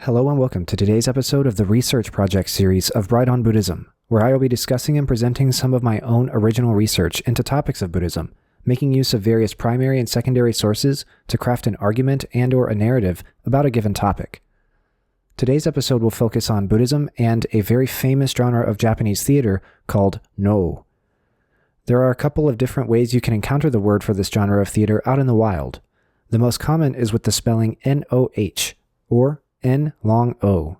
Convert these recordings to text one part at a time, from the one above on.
Hello and welcome to today's episode of the Research Project series of Bright on Buddhism, where I will be discussing and presenting some of my own original research into topics of Buddhism, making use of various primary and secondary sources to craft an argument and/or a narrative about a given topic. Today's episode will focus on Buddhism and a very famous genre of Japanese theater called No. There are a couple of different ways you can encounter the word for this genre of theater out in the wild. The most common is with the spelling N-O-H, or N long O.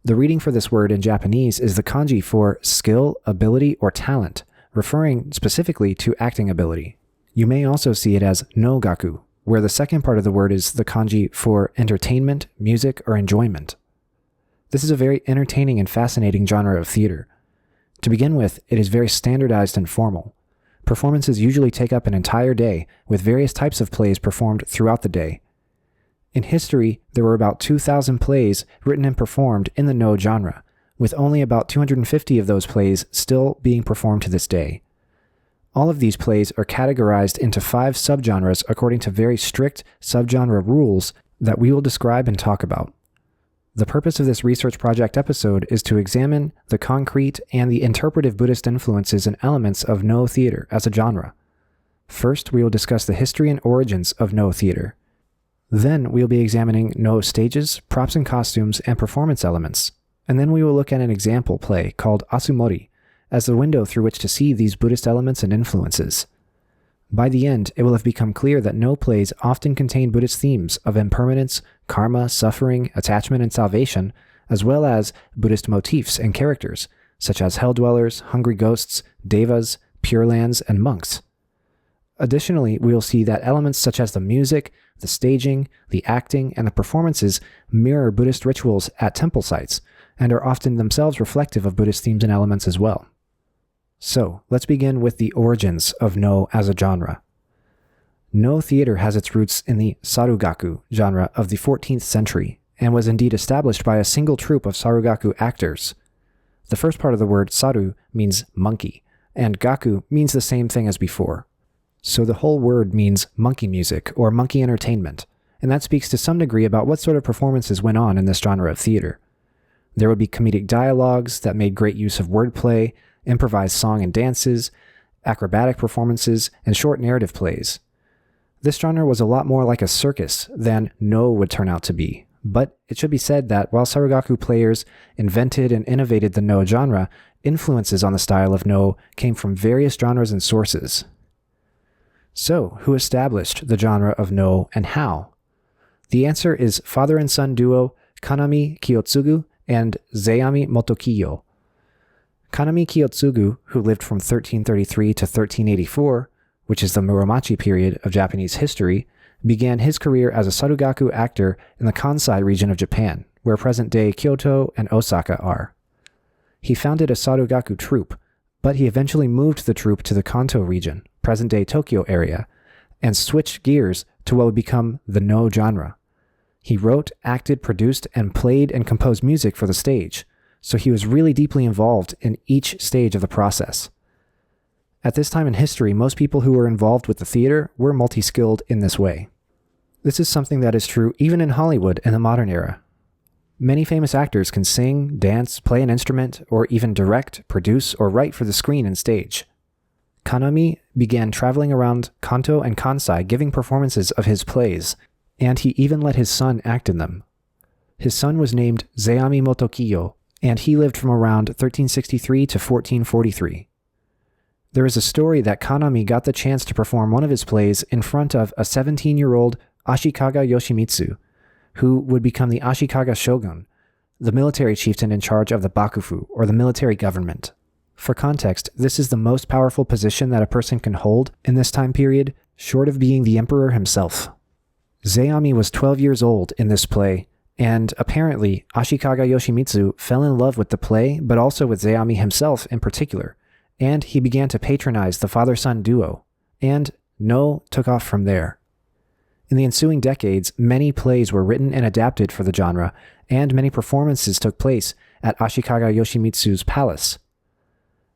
The reading for this word in Japanese is the kanji for skill, ability, or talent, referring specifically to acting ability. You may also see it as no gaku, where the second part of the word is the kanji for entertainment, music, or enjoyment. This is a very entertaining and fascinating genre of theater. To begin with, it is very standardized and formal. Performances usually take up an entire day, with various types of plays performed throughout the day. In history, there were about 2,000 plays written and performed in the No genre, with only about 250 of those plays still being performed to this day. All of these plays are categorized into 5 subgenres according to very strict subgenre rules that we will describe and talk about. The purpose of this research project episode is to examine the concrete and the interpretive Buddhist influences and elements of No theater as a genre. First, we will discuss the history and origins of No theater. Then we'll be examining No stages, props and costumes, and performance elements. And then we will look at an example play called Asumori as the window through which to see these Buddhist elements and influences. By the end, it will have become clear that No plays often contain Buddhist themes of impermanence, karma, suffering, attachment, and salvation, as well as Buddhist motifs and characters, such as hell dwellers, hungry ghosts, devas, pure lands, and monks. Additionally, we will see that elements such as the music, the staging, the acting, and the performances mirror Buddhist rituals at temple sites, and are often themselves reflective of Buddhist themes and elements as well. So, let's begin with the origins of No as a genre. No theater has its roots in the Sarugaku genre of the 14th century, and was indeed established by a single troupe of Sarugaku actors. The first part of the word Saru means monkey, and Gaku means the same thing as before. So the whole word means monkey music or monkey entertainment, and that speaks to some degree about what sort of performances went on in this genre of theater. There would be comedic dialogues that made great use of wordplay, improvised song and dances, acrobatic performances, and short narrative plays. This genre was a lot more like a circus than No would turn out to be, but it should be said that while Sarugaku players invented and innovated the No genre, influences on the style of No came from various genres and sources. So, who established the genre of No and how? The answer is father and son duo Kanami Kiyotsugu and Zeami Motokiyo. Kanami Kiyotsugu, who lived from 1333 to 1384, which is the Muromachi period of Japanese history, began his career as a Sarugaku actor in the Kansai region of Japan, where present-day Kyoto and Osaka are. He founded a Sarugaku troupe, but he eventually moved the troupe to the Kanto region, present-day Tokyo area, and switched gears to what would become the No genre. He wrote, acted, produced, and played and composed music for the stage, so he was really deeply involved in each stage of the process. At this time in history, most people who were involved with the theater were multi-skilled in this way. This is something that is true even in Hollywood in the modern era. Many famous actors can sing, dance, play an instrument, or even direct, produce, or write for the screen and stage. Kanami began traveling around Kanto and Kansai giving performances of his plays, and he even let his son act in them. His son was named Zeami Motokiyo, and he lived from around 1363 to 1443. There is a story that Kanami got the chance to perform one of his plays in front of a 17-year-old Ashikaga Yoshimitsu, who would become the Ashikaga shogun, the military chieftain in charge of the Bakufu, or the military government. For context, this is the most powerful position that a person can hold in this time period, short of being the emperor himself. Zeami was 12 years old in this play, and apparently Ashikaga Yoshimitsu fell in love with the play, but also with Zeami himself in particular, and he began to patronize the father-son duo, and No took off from there. In the ensuing decades, many plays were written and adapted for the genre, and many performances took place at Ashikaga Yoshimitsu's palace.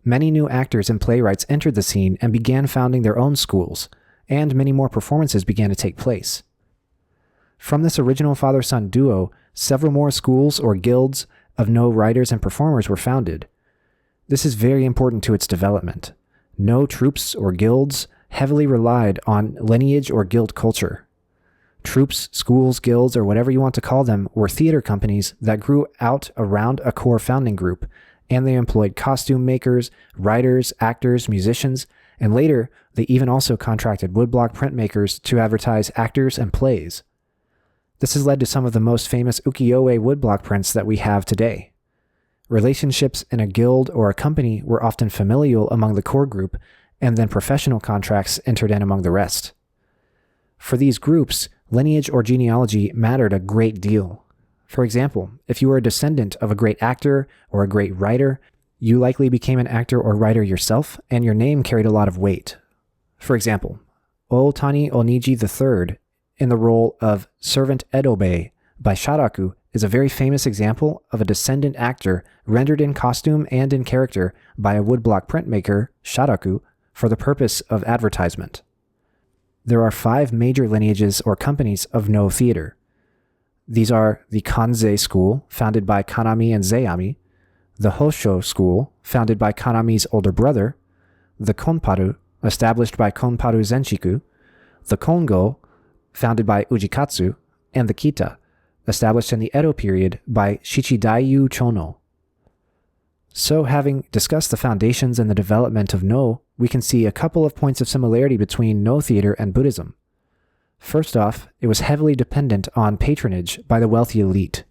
Many new actors and playwrights entered the scene and began founding their own schools, and many more performances began to take place. From this original father-son duo, several more schools or guilds of No writers and performers were founded. This is very important to its development. No troops or guilds heavily relied on lineage or guild culture. Troops, schools, guilds, or whatever you want to call them were theater companies that grew out around a core founding group, and they employed costume makers, writers, actors, musicians, and later they even also contracted woodblock printmakers to advertise actors and plays. This has led to some of the most famous ukiyo-e woodblock prints that we have today. Relationships in a guild or a company were often familial among the core group, and then professional contracts entered in among the rest. For these groups, lineage or genealogy mattered a great deal. For example, if you were a descendant of a great actor or a great writer, you likely became an actor or writer yourself, and your name carried a lot of weight. For example, Ortolani Oniji III in the role of Servant Edobe by Sharaku is a very famous example of a descendant actor rendered in costume and in character by a woodblock printmaker, Sharaku, for the purpose of advertisement. There are 5 major lineages or companies of No theater. These are the Kanzei School, founded by Kanami and Zeami, the Hosho School, founded by Kanami's older brother, the Konparu, established by Konparu Zenshiku, the Kongo, founded by Ujikatsu, and the Kita, established in the Edo period by Shichidaiyu Chono. So, having discussed the foundations and the development of No, we can see a couple of points of similarity between No theater and Buddhism. First off, it was heavily dependent on patronage by the wealthy elite.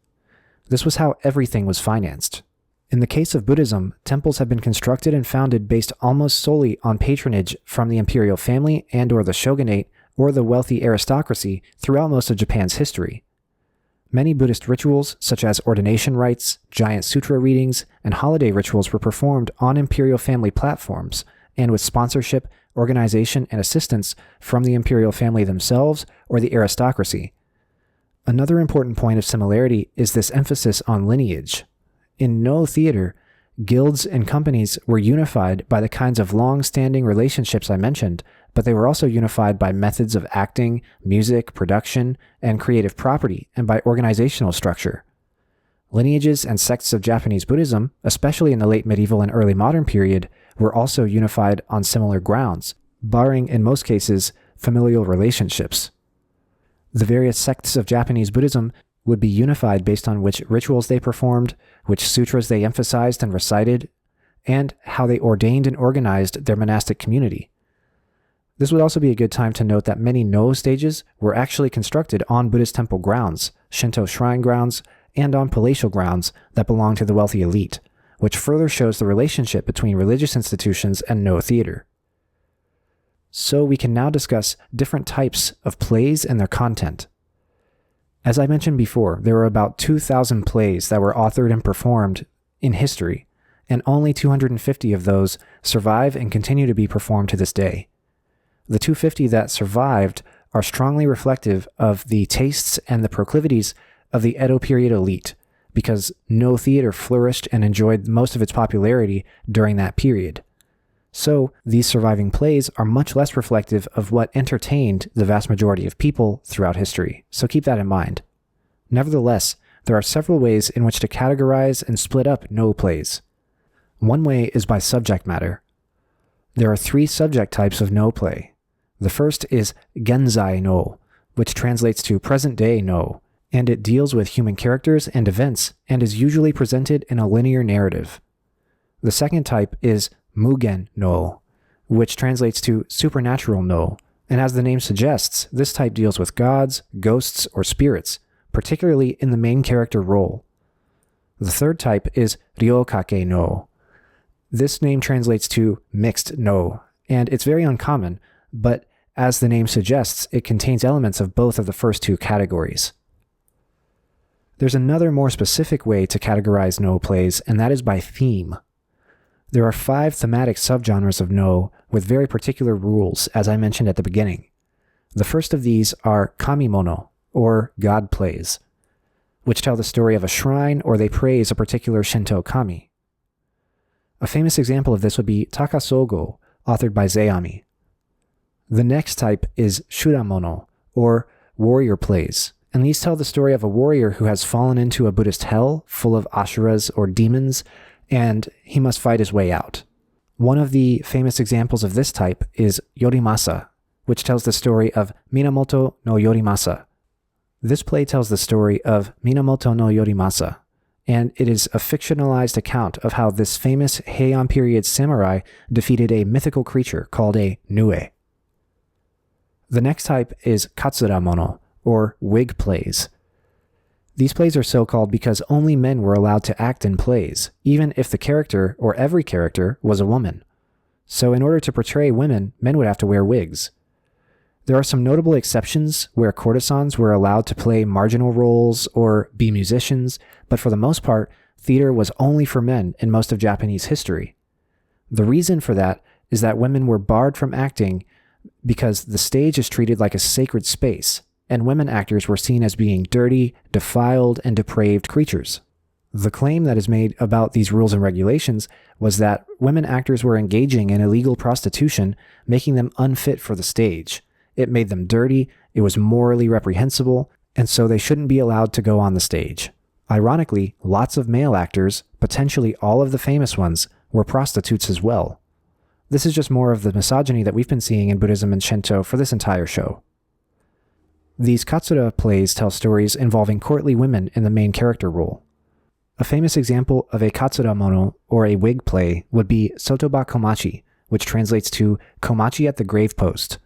This was how everything was financed. In the case of Buddhism, temples have been constructed and founded based almost solely on patronage from the imperial family and/or the shogunate or the wealthy aristocracy throughout most of Japan's history. Many Buddhist rituals, such as ordination rites, giant sutra readings, and holiday rituals were performed on imperial family platforms, and with sponsorship, organization, and assistance from the imperial family themselves or the aristocracy. Another important point of similarity is this emphasis on lineage. In No theater, guilds and companies were unified by the kinds of long-standing relationships I mentioned, but they were also unified by methods of acting, music, production, and creative property, and by organizational structure. Lineages and sects of Japanese Buddhism, especially in the late medieval and early modern period, were also unified on similar grounds, barring, in most cases, familial relationships. The various sects of Japanese Buddhism would be unified based on which rituals they performed, which sutras they emphasized and recited, and how they ordained and organized their monastic community. This would also be a good time to note that many No stages were actually constructed on Buddhist temple grounds, Shinto shrine grounds, and on palatial grounds that belonged to the wealthy elite, which further shows the relationship between religious institutions and No theater. So we can now discuss different types of plays and their content. As I mentioned before, there were about 2,000 plays that were authored and performed in history, and only 250 of those survive and continue to be performed to this day. The 250 that survived are strongly reflective of the tastes and the proclivities of the Edo period elite, because No theater flourished and enjoyed most of its popularity during that period. So, these surviving plays are much less reflective of what entertained the vast majority of people throughout history, so keep that in mind. Nevertheless, there are several ways in which to categorize and split up No plays. One way is by subject matter. There are 3 subject types of No play. The first is Genzai No, which translates to present-day No, and it deals with human characters and events and is usually presented in a linear narrative. The second type is Mugen No, which translates to supernatural No, and as the name suggests, this type deals with gods, ghosts, or spirits, particularly in the main character role. The third type is Ryokake No. This name translates to mixed No, and it's very uncommon, but as the name suggests, it contains elements of both of the first 2 categories. There's another more specific way to categorize No plays, and that is by theme. There are 5 thematic subgenres of No with very particular rules, as I mentioned at the beginning. The first of these are kamimono, or god plays, which tell the story of a shrine or they praise a particular Shinto kami. A famous example of this would be Takasogo, authored by Zeami. The next type is shuramono, or warrior plays, and these tell the story of a warrior who has fallen into a Buddhist hell full of asuras or demons, and he must fight his way out. One of the famous examples of this type is Yorimasa, which tells the story of Minamoto no Yorimasa. This play tells the story of Minamoto no Yorimasa, and it is a fictionalized account of how this famous Heian period samurai defeated a mythical creature called a Nue. The next type is Katsura mono, or wig plays. These plays are so called because only men were allowed to act in plays, even if the character, or every character, was a woman. So in order to portray women, men would have to wear wigs. There are some notable exceptions where courtesans were allowed to play marginal roles or be musicians, but for the most part, theater was only for men in most of Japanese history. The reason for that is that women were barred from acting because the stage is treated like a sacred space, and women actors were seen as being dirty, defiled, and depraved creatures. The claim that is made about these rules and regulations was that women actors were engaging in illegal prostitution, making them unfit for the stage. It made them dirty, it was morally reprehensible, and so they shouldn't be allowed to go on the stage. Ironically, lots of male actors, potentially all of the famous ones, were prostitutes as well. This is just more of the misogyny that we've been seeing in Buddhism and Shinto for this entire show. These Katsura plays tell stories involving courtly women in the main character role. A famous example of a Katsura mono, or a wig play, would be Sotoba Komachi, which translates to Komachi at the Grave Post.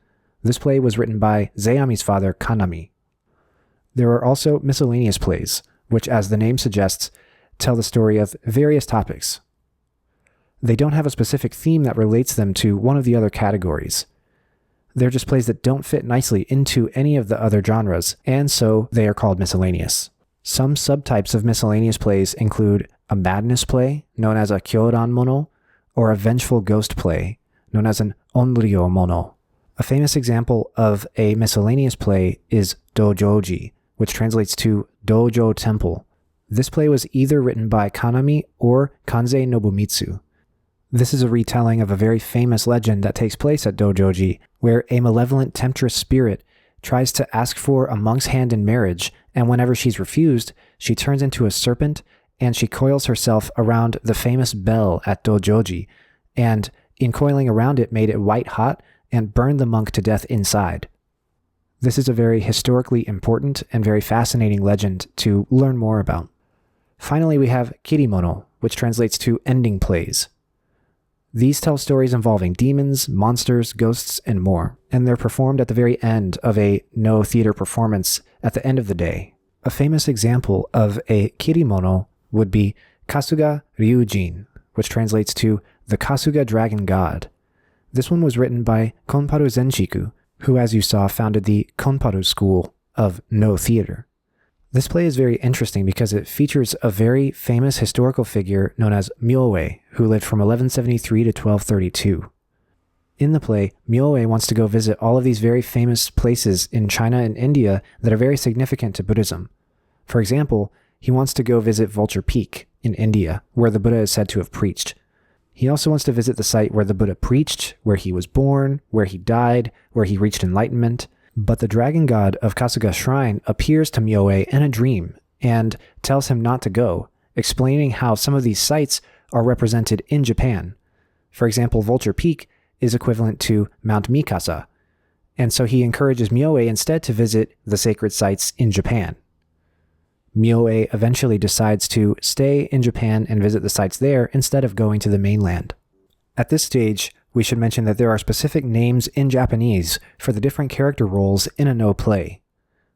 This play was written by Zeami's father, Kanami. There are also miscellaneous plays, which, as the name suggests, tell the story of various topics. They don't have a specific theme that relates them to one of the other categories. They're just plays that don't fit nicely into any of the other genres, and so they are called miscellaneous. Some subtypes of miscellaneous plays include a madness play, known as a kyōgen mono, or a vengeful ghost play, known as an onryo mono. A famous example of a miscellaneous play is dojoji, which translates to dojo temple. This play was either written by Kanami or Kanzei Nobumitsu. This is a retelling of a very famous legend that takes place at dojoji, where a malevolent temptress spirit tries to ask for a monk's hand in marriage, and whenever she's refused, she turns into a serpent and she coils herself around the famous bell at dojoji, and in coiling around it made it white hot and burned the monk to death inside. This is a very historically important and very fascinating legend to learn more about. Finally, we have kirimono, which translates to ending plays. These tell stories involving demons, monsters, ghosts, and more, and they're performed at the very end of a no theater performance at the end of the day. A famous example of a kirimono would be Kasuga Ryujin, which translates to the Kasuga Dragon God. This one was written by Konparu Zenshiku, who, as you saw, founded the Konparu school of no theater. This play is very interesting because it features a very famous historical figure known as Myoe, who lived from 1173 to 1232. In the play, Myoe wants to go visit all of these very famous places in China and India that are very significant to Buddhism. For example, he wants to go visit Vulture Peak in India, where the Buddha is said to have preached. He also wants to visit the site where the Buddha preached, where he was born, where he died, where he reached enlightenment. But the dragon god of Kasuga Shrine appears to Myoe in a dream and tells him not to go, explaining how some of these sites are represented in Japan. For example, Vulture Peak is equivalent to Mount Mikasa, and so he encourages Myoe instead to visit the sacred sites in Japan. Myoe eventually decides to stay in Japan and visit the sites there instead of going to the mainland. At this stage, we should mention that there are specific names in Japanese for the different character roles in a no play.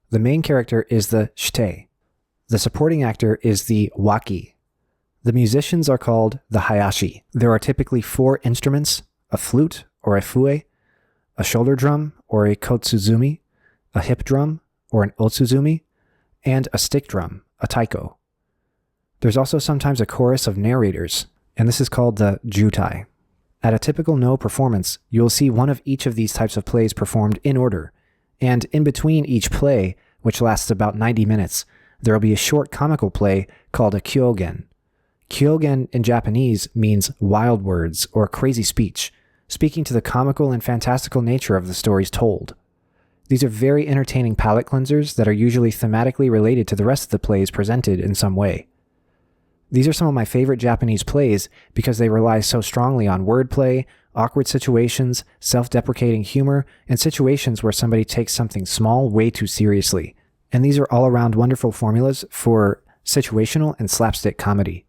The main character is the shite. The supporting actor is the waki. The musicians are called the hayashi. There are typically 4 instruments: a flute or a fue, a shoulder drum or a kotsuzumi, a hip drum or an otsuzumi, and a stick drum, a taiko. There's also sometimes a chorus of narrators, and this is called the jutai. At a typical no performance, you'll see one of each of these types of plays performed in order, and in between each play, which lasts about 90 minutes, there will be a short comical play called a kyōgen. Kyōgen in Japanese means wild words or crazy speech, speaking to the comical and fantastical nature of the stories told. These are very entertaining palate cleansers that are usually thematically related to the rest of the plays presented in some way. These are some of my favorite Japanese plays because they rely so strongly on wordplay, awkward situations, self-deprecating humor, and situations where somebody takes something small way too seriously. And these are all around wonderful formulas for situational and slapstick comedy.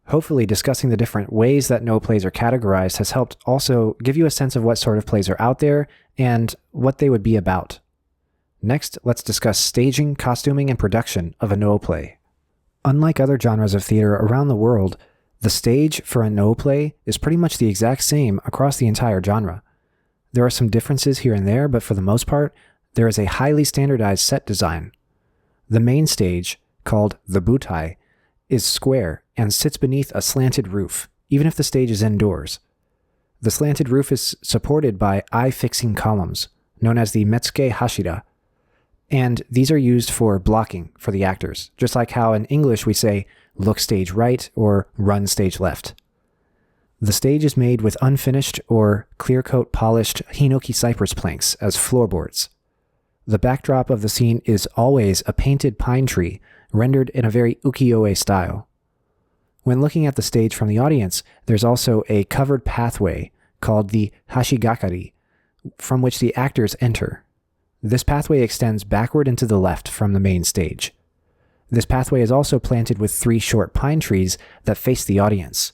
Hopefully, discussing the different ways that Noh plays are categorized has helped also give you a sense of what sort of plays are out there and what they would be about. Next, let's discuss staging, costuming, and production of a Noh play. Unlike other genres of theater around the world, the stage for a Noh play is pretty much the exact same across the entire genre. There are some differences here and there, but for the most part, there is a highly standardized set design. The main stage, called the butai, is square and sits beneath a slanted roof, even if the stage is indoors. The slanted roof is supported by eye-fixing columns, known as the metsuke hashira, and these are used for blocking for the actors, just like how in English we say, look stage right or run stage left. The stage is made with unfinished or clear-coat polished hinoki cypress planks as floorboards. The backdrop of the scene is always a painted pine tree, rendered in a very ukiyo-e style. When looking at the stage from the audience, there's also a covered pathway called the hashigakari, from which the actors enter. This pathway extends backward and to the left from the main stage. This pathway is also planted with 3 short pine trees that face the audience.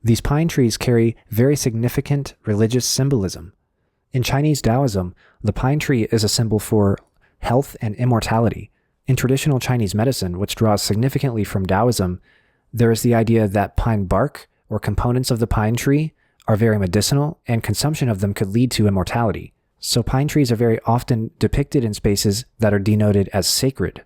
These pine trees carry very significant religious symbolism. In Chinese Taoism, the pine tree is a symbol for health and immortality. In traditional Chinese medicine, which draws significantly from Taoism, there is the idea that pine bark or components of the pine tree are very medicinal, and consumption of them could lead to immortality. So pine trees are very often depicted in spaces that are denoted as sacred.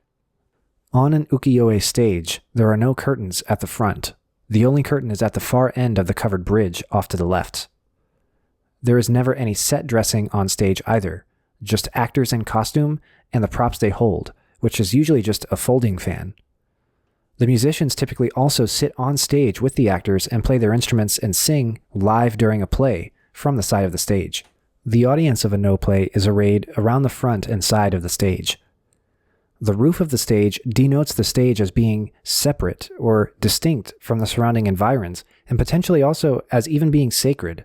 On an ukiyo-e stage, there are no curtains at the front. The only curtain is at the far end of the covered bridge off to the left. There is never any set dressing on stage either, just actors in costume and the props they hold, which is usually just a folding fan. The musicians typically also sit on stage with the actors and play their instruments and sing live during a play from the side of the stage. The audience of a Noh play is arrayed around the front and side of the stage. The roof of the stage denotes the stage as being separate or distinct from the surrounding environs, and potentially also as even being sacred.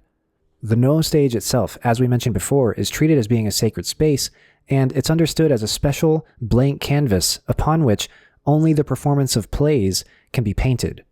The Noh stage itself, as we mentioned before, is treated as being a sacred space, and it's understood as a special blank canvas upon which only the performance of plays can be painted.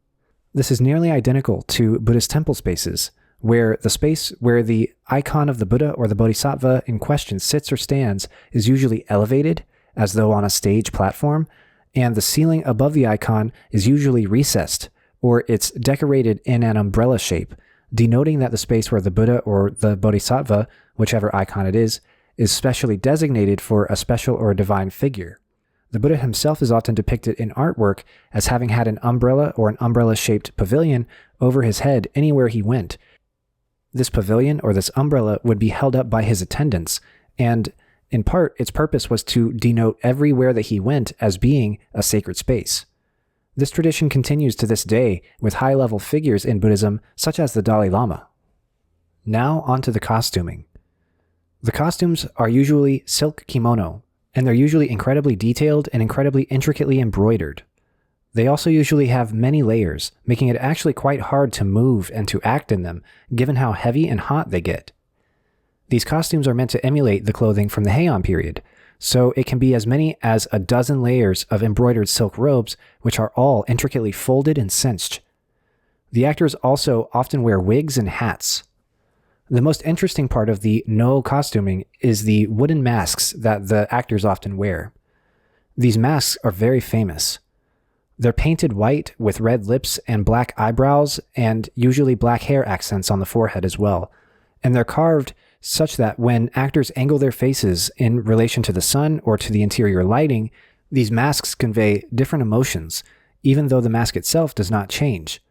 This is nearly identical to Buddhist temple spaces, where the space where the icon of the Buddha or the Bodhisattva in question sits or stands is usually elevated, as though on a stage platform, and the ceiling above the icon is usually recessed, or it's decorated in an umbrella shape, denoting that the space where the Buddha or the Bodhisattva, whichever icon it is specially designated for a special or a divine figure. The Buddha himself is often depicted in artwork as having had an umbrella or an umbrella-shaped pavilion over his head anywhere he went. This pavilion or this umbrella would be held up by his attendants, and in part, its purpose was to denote everywhere that he went as being a sacred space. This tradition continues to this day with high-level figures in Buddhism, such as the Dalai Lama. Now onto the costuming. The costumes are usually silk kimono, and they're usually incredibly detailed and incredibly intricately embroidered. They also usually have many layers, making it actually quite hard to move and to act in them, given how heavy and hot they get. These costumes are meant to emulate the clothing from the Heian period, so it can be as many as a dozen layers of embroidered silk robes, which are all intricately folded and cinched. The actors also often wear wigs and hats. The most interesting part of the Noh costuming is the wooden masks that the actors often wear. These masks are very famous. They're painted white with red lips and black eyebrows, and usually black hair accents on the forehead as well. And they're carved such that when actors angle their faces in relation to the sun or to the interior lighting, these masks convey different emotions, even though the mask itself does not change.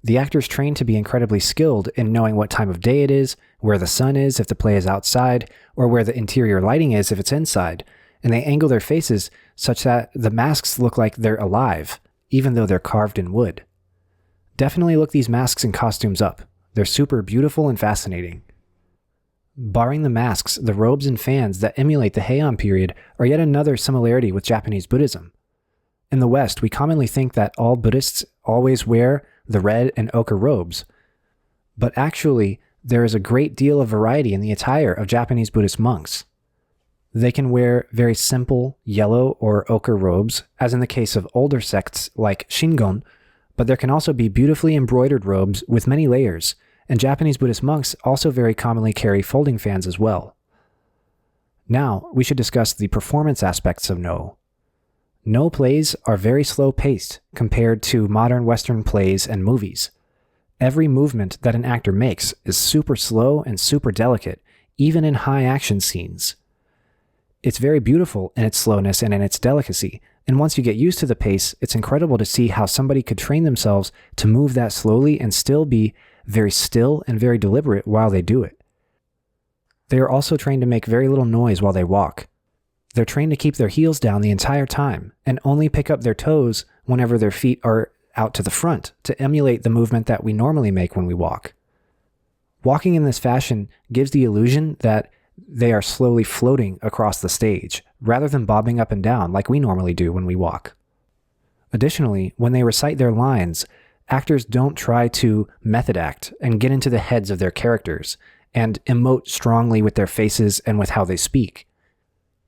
The actors train to be incredibly skilled in knowing what time of day it is, where the sun is if the play is outside, or where the interior lighting is if it's inside, and they angle their faces such that the masks look like they're alive, even though they're carved in wood. Definitely look these masks and costumes up. They're super beautiful and fascinating. Barring the masks, the robes and fans that emulate the Heian period are yet another similarity with Japanese Buddhism. In the West, we commonly think that all Buddhists always wear the red and ochre robes, but actually, there is a great deal of variety in the attire of Japanese Buddhist monks. They can wear very simple yellow or ochre robes, as in the case of older sects like Shingon, but there can also be beautifully embroidered robes with many layers, and Japanese Buddhist monks also very commonly carry folding fans as well. Now, we should discuss the performance aspects of No. No plays are very slow-paced compared to modern Western plays and movies. Every movement that an actor makes is super slow and super delicate, even in high action scenes. It's very beautiful in its slowness and in its delicacy, and once you get used to the pace, it's incredible to see how somebody could train themselves to move that slowly and still be very still and very deliberate while they do it. They are also trained to make very little noise while they walk. They're trained to keep their heels down the entire time and only pick up their toes whenever their feet are out to the front to emulate the movement that we normally make when we walk. Walking in this fashion gives the illusion that they are slowly floating across the stage, rather than bobbing up and down like we normally do when we walk. Additionally, when they recite their lines, actors don't try to method act and get into the heads of their characters and emote strongly with their faces and with how they speak.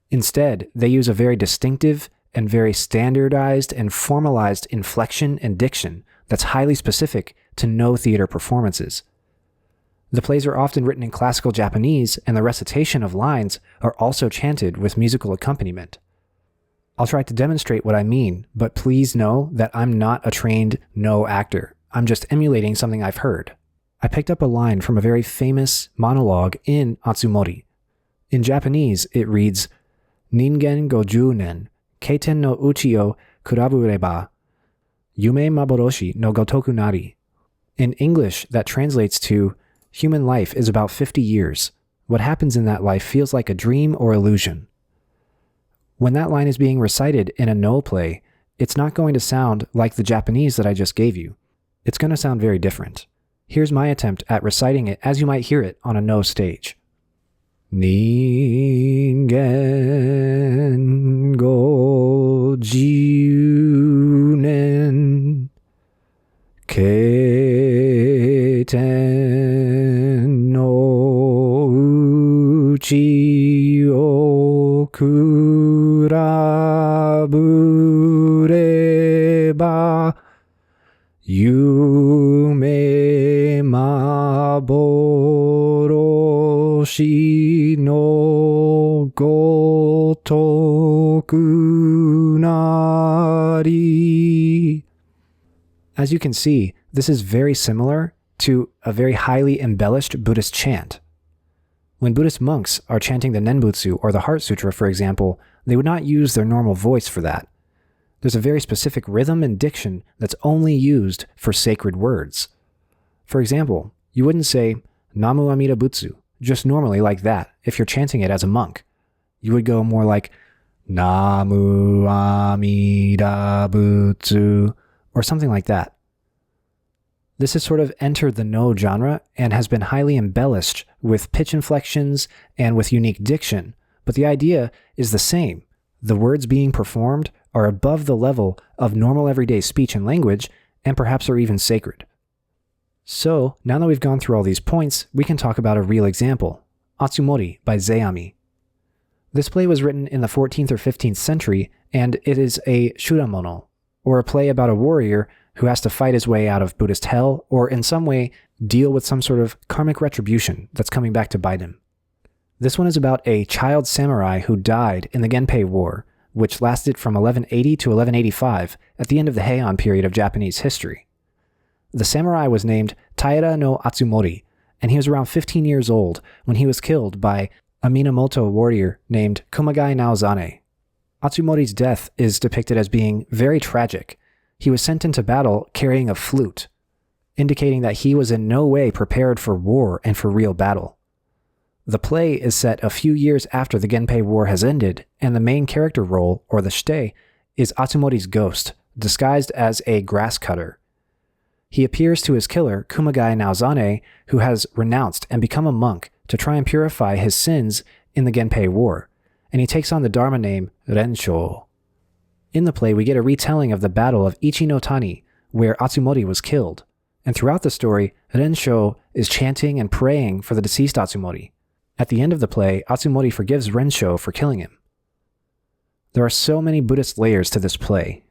Instead, they use a very distinctive and very standardized and formalized inflection and diction that's highly specific to No theater performances. The plays are often written in classical Japanese, and the recitation of lines are also chanted with musical accompaniment. I'll try to demonstrate what I mean, but please know that I'm not a trained No actor. I'm just emulating something I've heard. I picked up a line from a very famous monologue in Atsumori. In Japanese, it reads, Ningen 50 nen, keiten no uchi o kurabureba, yume maboroshi no gotoku nari. In English, that translates to, human life is about 50 years. What happens in that life feels like a dream or illusion. When that line is being recited in a No play, it's not going to sound like the Japanese that I just gave you. It's going to sound very different. Here's my attempt at reciting it as you might hear it on a No stage. Ningen 50 nen, keiten no uchi o kurabureba, yume maboroshi no gotoku nari. As you can see, this is very similar to a very highly embellished Buddhist chant. When Buddhist monks are chanting the Nenbutsu or the Heart Sutra, for example, they would not use their normal voice for that. There's a very specific rhythm and diction that's only used for sacred words. For example, you wouldn't say Namu Amida Butsu just normally like that if you're chanting it as a monk. You would go more like Namu Amida Butsu or something like that. This has sort of entered the No genre and has been highly embellished with pitch inflections and with unique diction, but the idea is the same. The words being performed are above the level of normal everyday speech and language, and perhaps are even sacred. So, now that we've gone through all these points, we can talk about a real example, Atsumori by Zeami. This play was written in the 14th or 15th century, and it is a shuramono, or a play about a warrior who has to fight his way out of Buddhist hell, or in some way deal with some sort of karmic retribution that's coming back to bite him. This one is about a child samurai who died in the Genpei War, which lasted from 1180 to 1185 at the end of the Heian period of Japanese history. The samurai was named Taira no Atsumori, and he was around 15 years old when he was killed by a Minamoto warrior named Kumagai Naozane. Atsumori's death is depicted as being very tragic. He was sent into battle carrying a flute, indicating that he was in no way prepared for war and for real battle. The play is set a few years after the Genpei War has ended, and the main character role, or the shite, is Atsumori's ghost, disguised as a grass cutter. He appears to his killer, Kumagai Naozane, who has renounced and become a monk to try and purify his sins in the Genpei War, and he takes on the Dharma name Rensho. In the play, we get a retelling of the Battle of Ichi-no-Tani, where Atsumori was killed, and throughout the story, Rensho is chanting and praying for the deceased Atsumori. At the end of the play, Atsumori forgives Rensho for killing him. There are so many Buddhist layers to this play.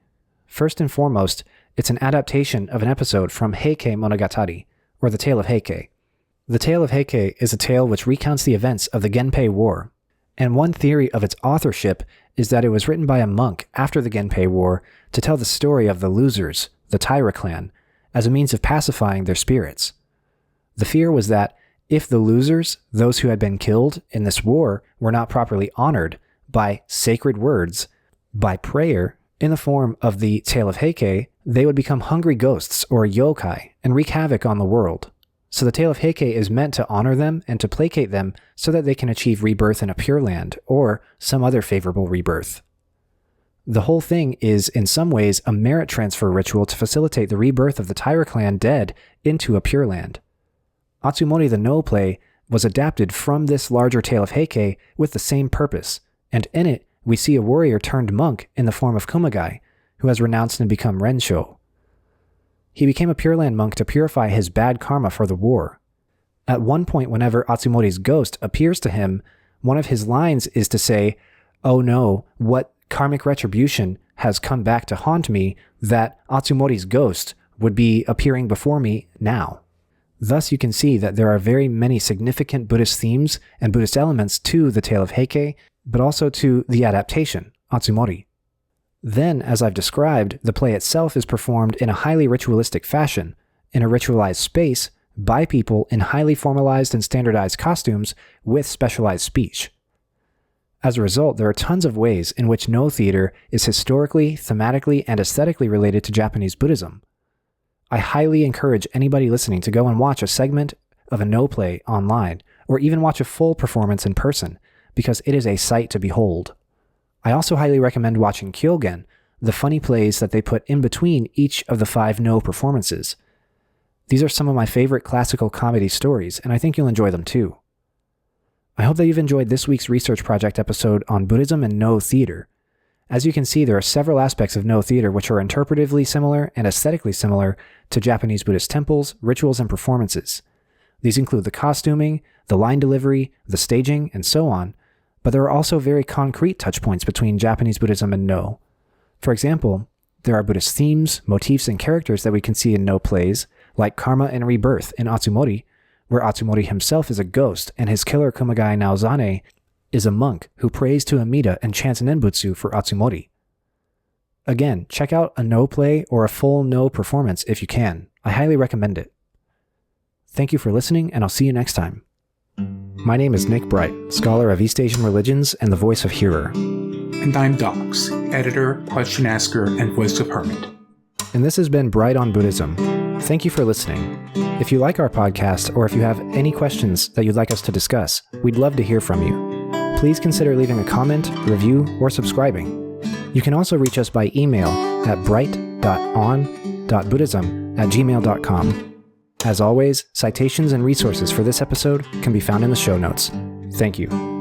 First and foremost, it's an adaptation of an episode from Heike Monogatari, or the Tale of Heike. The Tale of Heike is a tale which recounts the events of the Genpei War, and one theory of its authorship is that it was written by a monk after the Genpei War to tell the story of the losers, the Taira clan, as a means of pacifying their spirits. The fear was that if the losers, those who had been killed in this war, were not properly honored by sacred words, by prayer, in the form of the Tale of Heike, they would become hungry ghosts or yokai and wreak havoc on the world. So the Tale of Heike is meant to honor them and to placate them so that they can achieve rebirth in a Pure Land or some other favorable rebirth. The whole thing is, in some ways, a merit transfer ritual to facilitate the rebirth of the Taira clan dead into a Pure Land. Atsumori the No play was adapted from this larger Tale of Heike with the same purpose, and in it, we see a warrior turned monk in the form of Kumagai, who has renounced and become Rensho. He became a Pure Land monk to purify his bad karma for the war. At one point, whenever Atsumori's ghost appears to him, one of his lines is to say, "Oh no, what karmic retribution has come back to haunt me that Atsumori's ghost would be appearing before me now." Thus, you can see that there are very many significant Buddhist themes and Buddhist elements to the Tale of Heike, but also to the adaptation, Atsumori. Then, as I've described, the play itself is performed in a highly ritualistic fashion, in a ritualized space, by people in highly formalized and standardized costumes with specialized speech. As a result, there are tons of ways in which No theater is historically, thematically, and aesthetically related to Japanese Buddhism. I highly encourage anybody listening to go and watch a segment of a No play online, or even watch a full performance in person, because it is a sight to behold. I also highly recommend watching kyōgen, the funny plays that they put in between each of the 5 No performances. These are some of my favorite classical comedy stories, and I think you'll enjoy them too. I hope that you've enjoyed this week's research project episode on Buddhism and No theater. As you can see, there are several aspects of No theater which are interpretively similar and aesthetically similar to Japanese Buddhist temples, rituals, and performances. These include the costuming, the line delivery, the staging, and so on, but there are also very concrete touchpoints between Japanese Buddhism and No. For example, there are Buddhist themes, motifs, and characters that we can see in No plays, like karma and rebirth in Atsumori, where Atsumori himself is a ghost and his killer Kumagai Naozane is a monk who prays to Amida and chants Nenbutsu for Atsumori. Again, check out a No play or a full No performance if you can. I highly recommend it. Thank you for listening, and I'll see you next time. My name is Nick Bright, scholar of East Asian religions and the voice of Hearer. And I'm Docs, editor, question asker, and voice of Hermit. And this has been Bright on Buddhism. Thank you for listening. If you like our podcast, or if you have any questions that you'd like us to discuss, we'd love to hear from you. Please consider leaving a comment, review, or subscribing. You can also reach us by email at bright.on.buddhism@gmail.com. As always, citations and resources for this episode can be found in the show notes. Thank you.